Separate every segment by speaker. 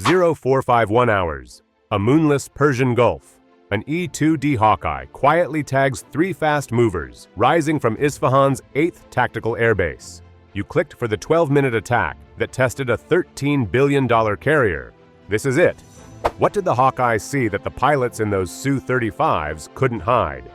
Speaker 1: 0451 hours. A moonless Persian Gulf. An E-2D Hawkeye quietly tags 3 fast movers, rising from Isfahan's 8th Tactical Airbase. You clicked for the 12-minute attack that tested a $13 billion carrier. This is it. What did the Hawkeye see that the pilots in those Su-35s couldn't hide?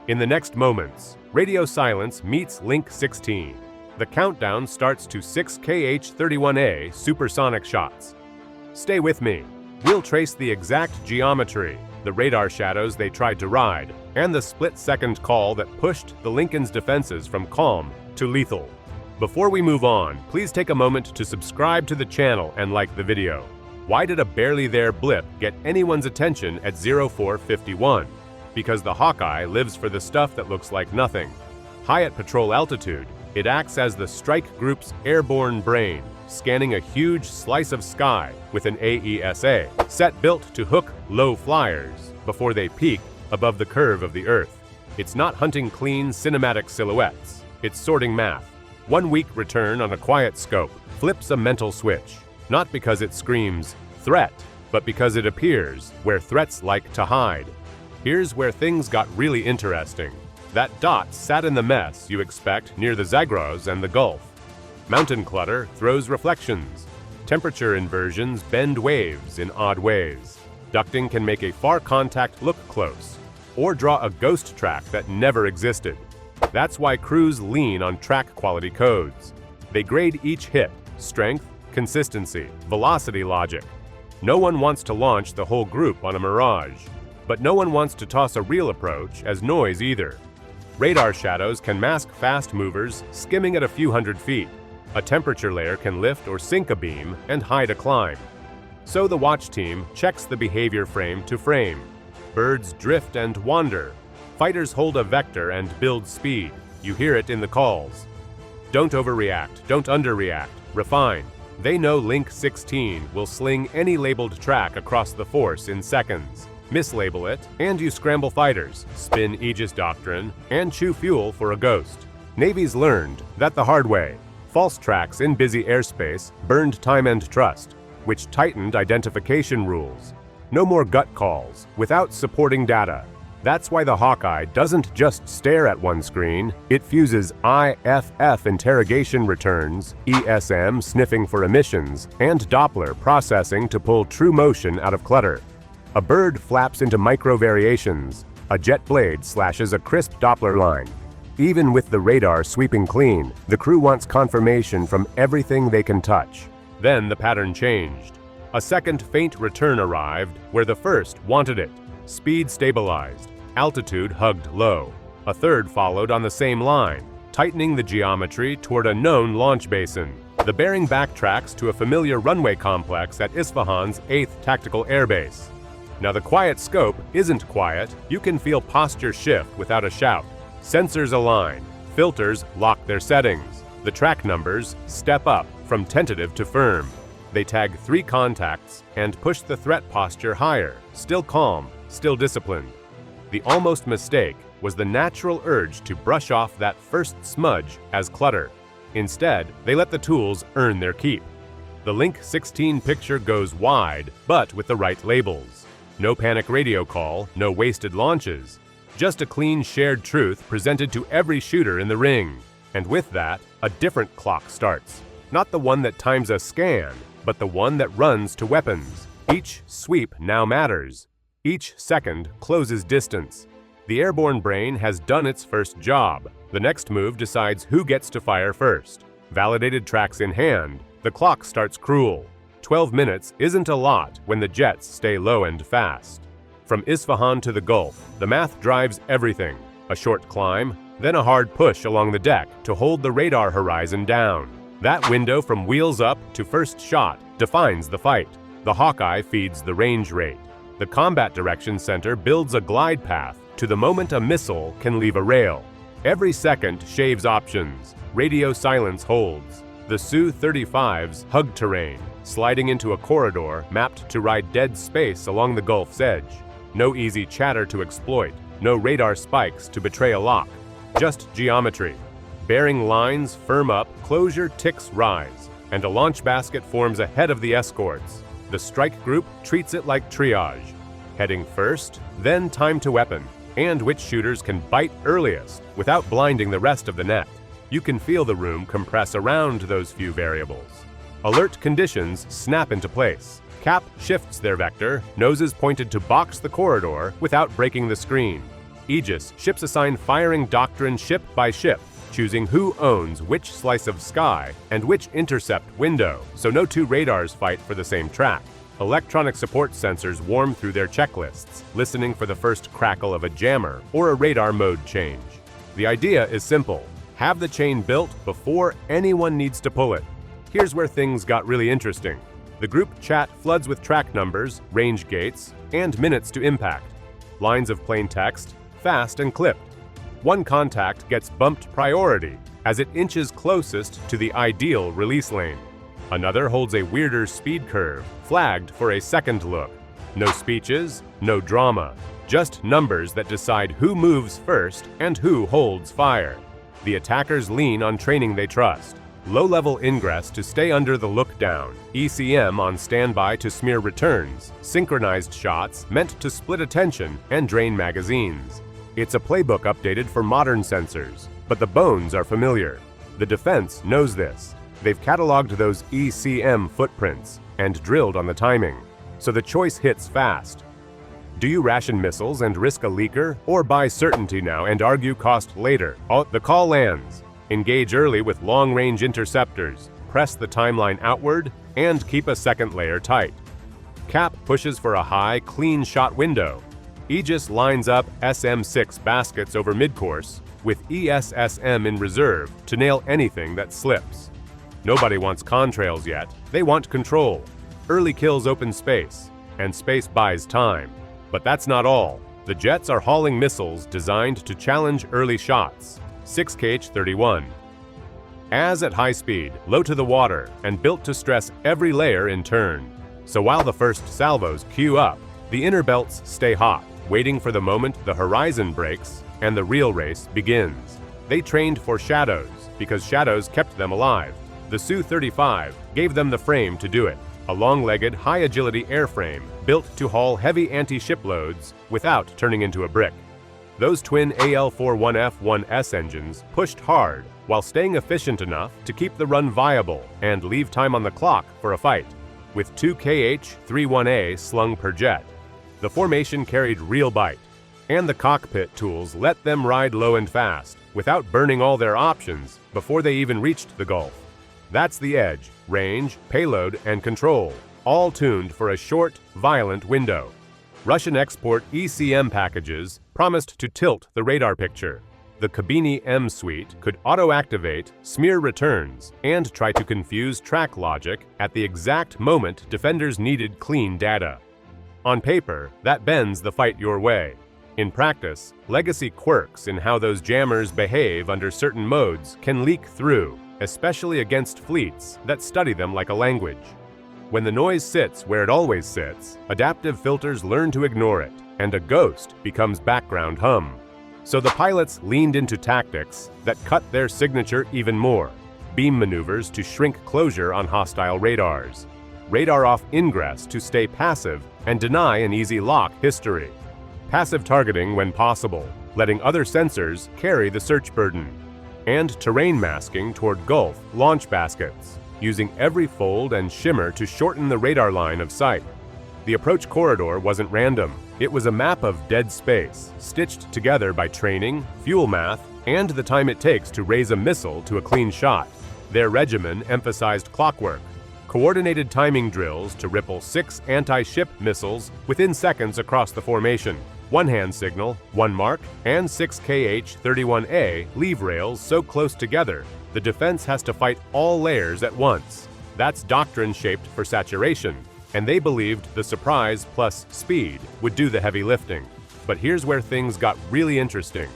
Speaker 1: In the next moments, radio silence meets Link 16. The countdown starts to 6 KH-31A supersonic shots. Stay with me. We'll trace the exact geometry, the radar shadows they tried to ride, and the split-second call that pushed the Lincoln's defenses from calm to lethal. Before we move on, please take a moment to subscribe to the channel and like the video. Why did a barely there blip get anyone's attention at 0451? Because the Hawkeye lives for the stuff that looks like nothing. High at patrol altitude, it acts as the strike group's airborne brain, scanning a huge slice of sky with an AESA, set built to hook low flyers before they peak above the curve of the Earth. It's not hunting clean cinematic silhouettes, it's sorting math. 1 week return on a quiet scope flips a mental switch, not because it screams threat, but because it appears where threats like to hide. Here's where things got really interesting. That dot sat in the mess you expect near the Zagros and the Gulf. Mountain clutter throws reflections. Temperature inversions bend waves in odd ways. Ducting can make a far contact look close, or draw a ghost track that never existed. That's why crews lean on track quality codes. They grade each hit, strength, consistency, velocity logic. No one wants to launch the whole group on a mirage, but no one wants to toss a real approach as noise either. Radar shadows can mask fast movers skimming at a few hundred feet. A temperature layer can lift or sink a beam and hide a climb. So the watch team checks the behavior frame to frame. Birds drift and wander. Fighters hold a vector and build speed. You hear it in the calls. Don't overreact, don't underreact, refine. They know Link 16 will sling any labeled track across the force in seconds. Mislabel it, and you scramble fighters, spin Aegis doctrine, and chew fuel for a ghost. Navies learned that the hard way. False tracks in busy airspace burned time and trust, which tightened identification rules. No more gut calls without supporting data. That's why the Hawkeye doesn't just stare at one screen, it fuses IFF interrogation returns, ESSM sniffing for emissions, and Doppler processing to pull true motion out of clutter. A bird flaps into micro-variations. A jet blade slashes a crisp Doppler line. Even with the radar sweeping clean, the crew wants confirmation from everything they can touch. Then the pattern changed. A second faint return arrived where the first wanted it. Speed stabilized. Altitude hugged low. A third followed on the same line, tightening the geometry toward a known launch basin. The bearing backtracks to a familiar runway complex at Isfahan's 8th Tactical Airbase. Now the quiet scope isn't quiet. You can feel posture shift without a shout. Sensors align. Filters lock their settings. The track numbers step up from tentative to firm. They tag 3 contacts and push the threat posture higher, still calm, still disciplined. The almost mistake was the natural urge to brush off that first smudge as clutter. Instead, they let the tools earn their keep. The Link 16 picture goes wide, but with the right labels. No panic radio call, no wasted launches. Just a clean shared truth presented to every shooter in the ring. And with that, a different clock starts. Not the one that times a scan, but the one that runs to weapons. Each sweep now matters. Each second closes distance. The airborne brain has done its first job. The next move decides who gets to fire first. Validated tracks in hand, the clock starts cruel. 12 minutes isn't a lot when the jets stay low and fast. From Isfahan to the Gulf, the math drives everything. A short climb, then a hard push along the deck to hold the radar horizon down. That window from wheels up to first shot defines the fight. The Hawkeye feeds the range rate. The Combat Direction Center builds a glide path to the moment a missile can leave a rail. Every second shaves options. Radio silence holds. The Su-35s hug terrain, sliding into a corridor mapped to ride dead space along the Gulf's edge. No easy chatter to exploit, no radar spikes to betray a lock. Just geometry. Bearing lines firm up, closure ticks rise, and a launch basket forms ahead of the escorts. The strike group treats it like triage. Heading first, then time to weapon, and which shooters can bite earliest without blinding the rest of the net. You can feel the room compress around those few variables. Alert conditions snap into place. Cap shifts their vector, noses pointed to box the corridor without breaking the screen. Aegis, ships assign firing doctrine ship by ship, choosing who owns which slice of sky and which intercept window, so no two radars fight for the same track. Electronic support sensors warm through their checklists, listening for the first crackle of a jammer or a radar mode change. The idea is simple. Have the chain built before anyone needs to pull it. Here's where things got really interesting. The group chat floods with track numbers, range gates, and minutes to impact. Lines of plain text, fast and clipped. One contact gets bumped priority as it inches closest to the ideal release lane. Another holds a weirder speed curve, flagged for a second look. No speeches, no drama, just numbers that decide who moves first and who holds fire. The attackers lean on training they trust. Low-level ingress to stay under the look-down, ECM on standby to smear returns, synchronized shots meant to split attention and drain magazines. It's a playbook updated for modern sensors, but the bones are familiar. The defense knows this. They've cataloged those ECM footprints and drilled on the timing, so the choice hits fast. Do you ration missiles and risk a leaker, or buy certainty now and argue cost later? The call lands. Engage early with long-range interceptors, press the timeline outward, and keep a second layer tight. Cap pushes for a high, clean shot window. Aegis lines up SM-6 baskets over midcourse with ESSM in reserve to nail anything that slips. Nobody wants contrails yet, they want control. Early kills open space, and space buys time. But that's not all. The jets are hauling missiles designed to challenge early shots. 6KH-31. As at high speed, low to the water, and built to stress every layer in turn. So while the first salvos queue up, the inner belts stay hot, waiting for the moment the horizon breaks and the real race begins. They trained for shadows, because shadows kept them alive. The Su-35 gave them the frame to do it, a long-legged, high-agility airframe built to haul heavy anti-ship loads without turning into a brick. Those twin AL-41F-1S engines pushed hard while staying efficient enough to keep the run viable and leave time on the clock for a fight. With 2 KH-31A slung per jet, the formation carried real bite, and the cockpit tools let them ride low and fast without burning all their options before they even reached the Gulf. That's the edge, range, payload, and control, all tuned for a short, violent window. Russian export ECM packages promised to tilt the radar picture. The Kabini M suite could auto-activate, smear returns, and try to confuse track logic at the exact moment defenders needed clean data. On paper, that bends the fight your way. In practice, legacy quirks in how those jammers behave under certain modes can leak through, especially against fleets that study them like a language. When the noise sits where it always sits, adaptive filters learn to ignore it, and a ghost becomes background hum. So the pilots leaned into tactics that cut their signature even more. Beam maneuvers to shrink closure on hostile radars. Radar off ingress to stay passive and deny an easy lock history. Passive targeting when possible, letting other sensors carry the search burden. And terrain masking toward Gulf launch baskets, using every fold and shimmer to shorten the radar line of sight. The approach corridor wasn't random. It was a map of dead space, stitched together by training, fuel math, and the time it takes to raise a missile to a clean shot. Their regimen emphasized clockwork, coordinated timing drills to ripple 6 anti-ship missiles within seconds across the formation. One hand signal, one mark, and 6 KH-31A leave rails so close together, the defense has to fight all layers at once. That's doctrine shaped for saturation, and they believed the surprise plus speed would do the heavy lifting. But here's where things got really interesting.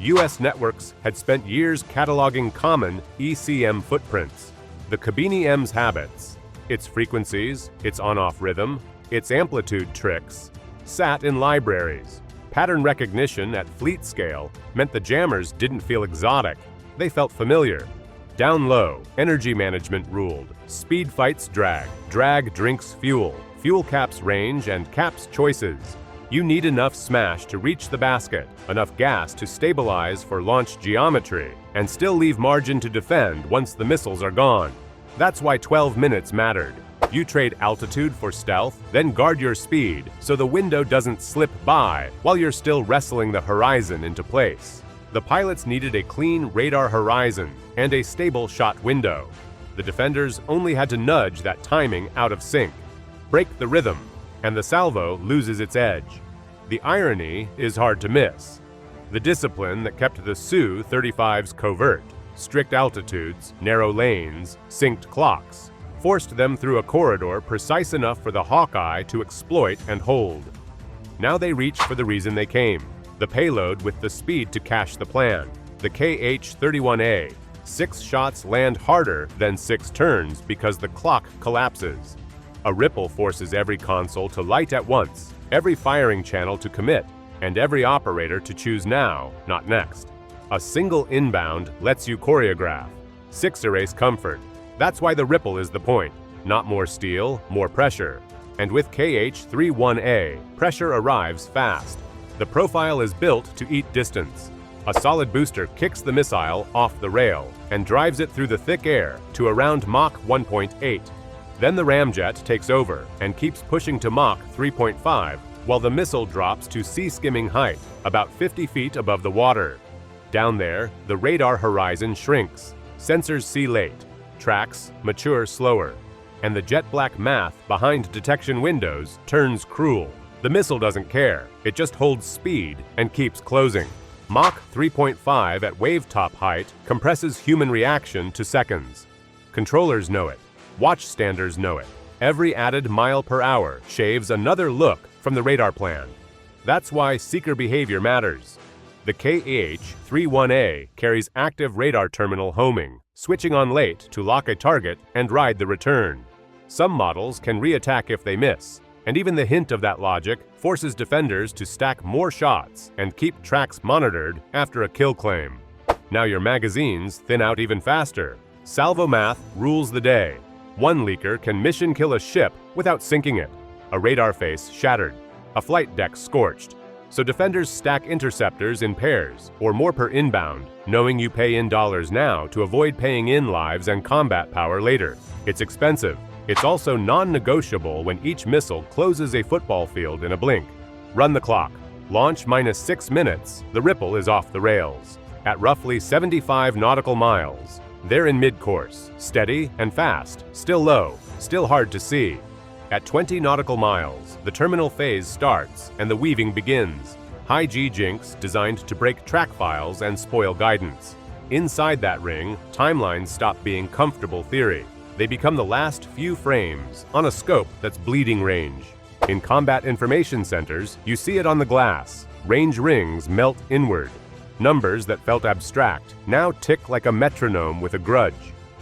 Speaker 1: US networks had spent years cataloging common ECM footprints. The Kabini M's habits, its frequencies, its on-off rhythm, its amplitude tricks, sat in libraries. Pattern recognition at fleet scale meant the jammers didn't feel exotic. They felt familiar. Down low, energy management ruled. Speed fights drag. Drag drinks fuel. fuel cap's range, and cap's choices. You need enough smash to reach the basket, enough gas to stabilize for launch geometry, and still leave margin to defend once the missiles are gone. That's why 12 minutes mattered. You trade altitude for stealth, then guard your speed so the window doesn't slip by while you're still wrestling the horizon into place. The pilots needed a clean radar horizon and a stable shot window. The defenders only had to nudge that timing out of sync, break the rhythm, and the salvo loses its edge. The irony is hard to miss. The discipline that kept the Su-35s covert, strict altitudes, narrow lanes, synced clocks, forced them through a corridor precise enough for the Hawkeye to exploit and hold. Now they reach for the reason they came, the payload with the speed to cash the plan, the KH-31A. 6 shots land harder than 6 turns because the clock collapses. A ripple forces every console to light at once, every firing channel to commit, and every operator to choose now, not next. A single inbound lets you choreograph. 6 erase comfort. That's why the ripple is the point. Not more steel, more pressure. And with KH-31A, pressure arrives fast. The profile is built to eat distance. A solid booster kicks the missile off the rail and drives it through the thick air to around Mach 1.8. Then the ramjet takes over and keeps pushing to Mach 3.5 while the missile drops to sea-skimming height, about 50 feet above the water. Down there, the radar horizon shrinks. Sensors see late. Tracks mature slower. And the jet-black math behind detection windows turns cruel. The missile doesn't care. It just holds speed and keeps closing. Mach 3.5 at wave-top height compresses human reaction to seconds. Controllers know it. Watchstanders know it. Every added mile per hour shaves another look from the radar plan. That's why seeker behavior matters. The KH-31A carries active radar terminal homing, switching on late to lock a target and ride the return. Some models can re-attack if they miss, and even the hint of that logic forces defenders to stack more shots and keep tracks monitored after a kill claim. Now your magazines thin out even faster. Salvo math rules the day. One leaker can mission kill a ship without sinking it, a radar face shattered, a flight deck scorched. So defenders stack interceptors in pairs, or more per inbound, knowing you pay in dollars now to avoid paying in lives and combat power later. It's expensive. It's also non-negotiable when each missile closes a football field in a blink. Run the clock. Launch minus 6 minutes, the ripple is off the rails. At roughly 75 nautical miles, they're in mid-course, steady and fast, still low, still hard to see. At 20 nautical miles, the terminal phase starts and the weaving begins. High G jinks designed to break track files and spoil guidance. Inside that ring, timelines stop being comfortable theory. They become the last few frames on a scope that's bleeding range. In combat information centers, you see it on the glass. Range rings melt inward. Numbers that felt abstract now tick like a metronome with a grudge.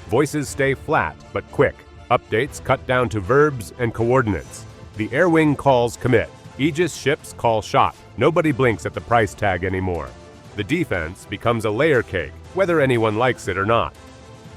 Speaker 1: Voices stay flat but quick. Updates cut down to verbs and coordinates. The air wing calls commit. Aegis ships call shot. Nobody blinks at the price tag anymore. The defense becomes a layer cake, whether anyone likes it or not.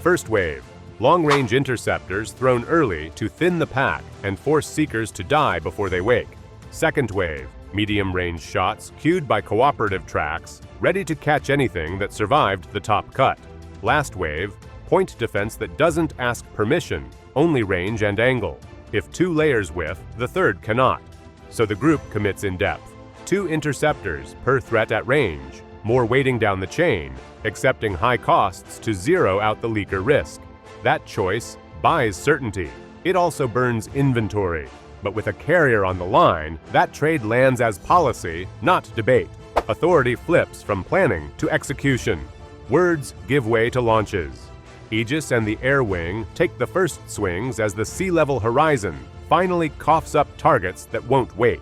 Speaker 1: First wave. Long-range interceptors thrown early to thin the pack and force seekers to die before they wake. Second wave. Medium-range shots cued by cooperative tracks, ready to catch anything that survived the top cut. Last wave. Point defense that doesn't ask permission, only range and angle. If 2 layers whiff, the third cannot. So the group commits in depth. 2 interceptors per threat at range, more weighting down the chain, accepting high costs to zero out the leaker risk. That choice buys certainty. It also burns inventory. But with a carrier on the line, that trade lands as policy, not debate. Authority flips from planning to execution. Words give way to launches. Aegis and the air wing take the first swings as the sea-level horizon finally coughs up targets that won't wait.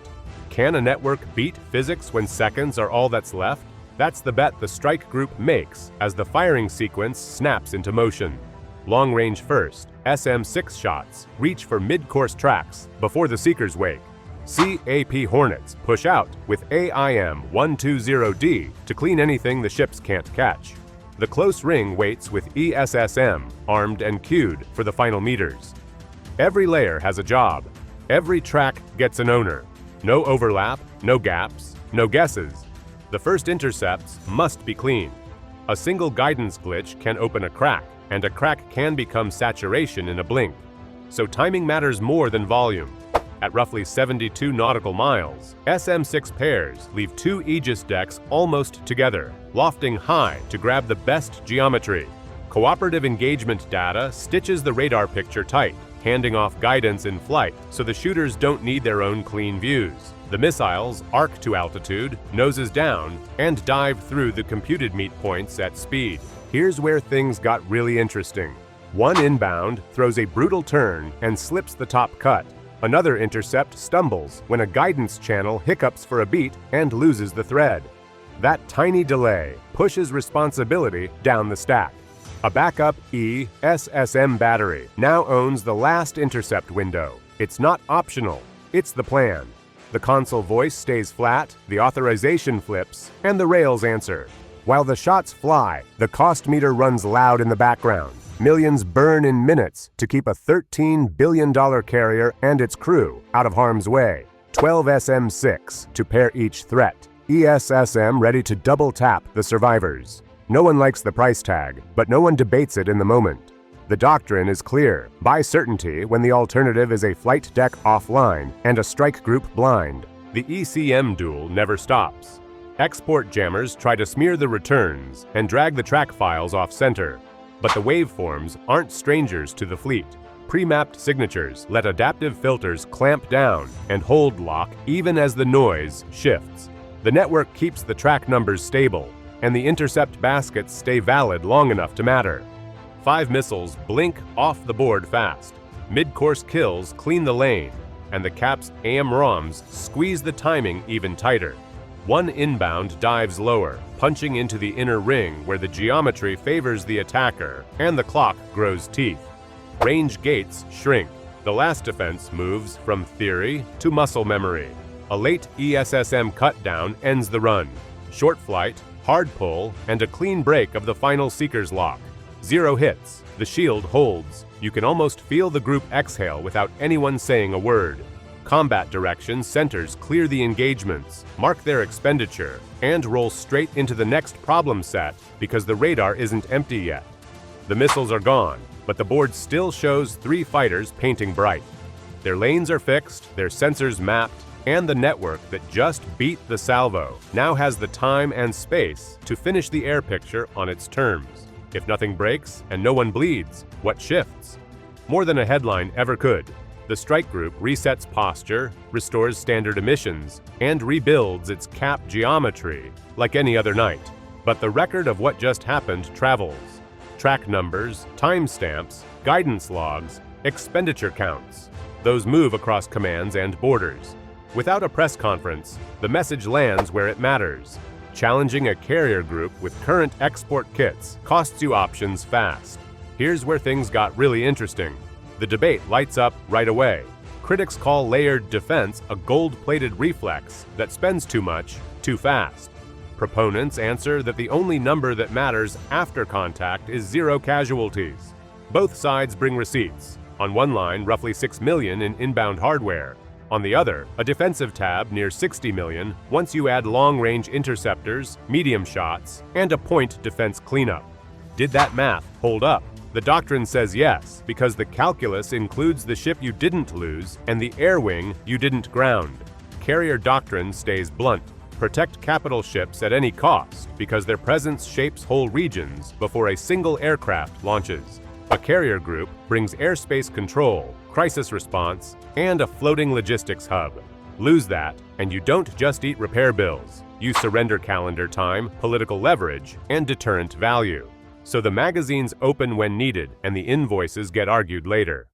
Speaker 1: Can a network beat physics when seconds are all that's left? That's the bet the strike group makes as the firing sequence snaps into motion. Long range first, SM-6 shots reach for mid-course tracks before the seekers wake. CAP Hornets push out with AIM-120D to clean anything the ships can't catch. The close ring waits with ESSM, armed and queued for the final meters. Every layer has a job. Every track gets an owner. No overlap, no gaps, no guesses. The first intercepts must be clean. A single guidance glitch can open a crack, and a crack can become saturation in a blink. So timing matters more than volume. At roughly 72 nautical miles, SM-6 pairs leave two Aegis decks almost together, lofting high to grab the best geometry. Cooperative engagement data stitches the radar picture tight, handing off guidance in flight so the shooters don't need their own clean views. The missiles arc to altitude, noses down, and dive through the computed meet points at speed. Here's where things got really interesting. One inbound throws a brutal turn and slips the top cut. Another intercept stumbles when a guidance channel hiccups for a beat and loses the thread. That tiny delay pushes responsibility down the stack. A backup ESSM battery now owns the last intercept window. It's not optional, it's the plan. The console voice stays flat, the authorization flips, and the rails answer. While the shots fly, the cost meter runs loud in the background. Millions burn in minutes to keep a $13 billion carrier and its crew out of harm's way. 12 SM-6 to pair each threat. ESSM ready to double tap the survivors. No one likes the price tag, but no one debates it in the moment. The doctrine is clear. Buy certainty when the alternative is a flight deck offline and a strike group blind. The ECM duel never stops. Export jammers try to smear the returns and drag the track files off center. But the waveforms aren't strangers to the fleet. Pre-mapped signatures let adaptive filters clamp down and hold lock even as the noise shifts. The network keeps the track numbers stable, and the intercept baskets stay valid long enough to matter. 5 missiles blink off the board fast. Mid-course kills clean the lane, and the cap's AM-ROMs squeeze the timing even tighter. One inbound dives lower, punching into the inner ring where the geometry favors the attacker and the clock grows teeth. Range gates shrink. The last defense moves from theory to muscle memory. A late ESSM cutdown ends the run. Short flight, hard pull, and a clean break of the final Seeker's lock. 0 hits. The shield holds. You can almost feel the group exhale without anyone saying a word. Combat direction centers clear the engagements, mark their expenditure, and roll straight into the next problem set because the radar isn't empty yet. The missiles are gone, but the board still shows 3 fighters painting bright. Their lanes are fixed, their sensors mapped, and the network that just beat the salvo now has the time and space to finish the air picture on its terms. If nothing breaks and no one bleeds, what shifts? More than a headline ever could. The strike group resets posture, restores standard emissions, and rebuilds its cap geometry like any other night. But the record of what just happened travels. Track numbers, timestamps, guidance logs, expenditure counts. Those move across commands and borders. Without a press conference, the message lands where it matters. Challenging a carrier group with current export kits costs you options fast. Here's where things got really interesting. The debate lights up right away. Critics call layered defense a gold-plated reflex that spends too much, too fast. Proponents answer that the only number that matters after contact is 0 casualties. Both sides bring receipts. On one line, roughly 6 million in inbound hardware. On the other, a defensive tab near 60 million once you add long-range interceptors, medium shots, and a point defense cleanup. Did that math hold up? The doctrine says yes, because the calculus includes the ship you didn't lose and the air wing you didn't ground. Carrier doctrine stays blunt. Protect capital ships at any cost because their presence shapes whole regions before a single aircraft launches. A carrier group brings airspace control, crisis response, and a floating logistics hub. Lose that, and you don't just eat repair bills. You surrender calendar time, political leverage, and deterrent value. So the magazines open when needed and the invoices get argued later.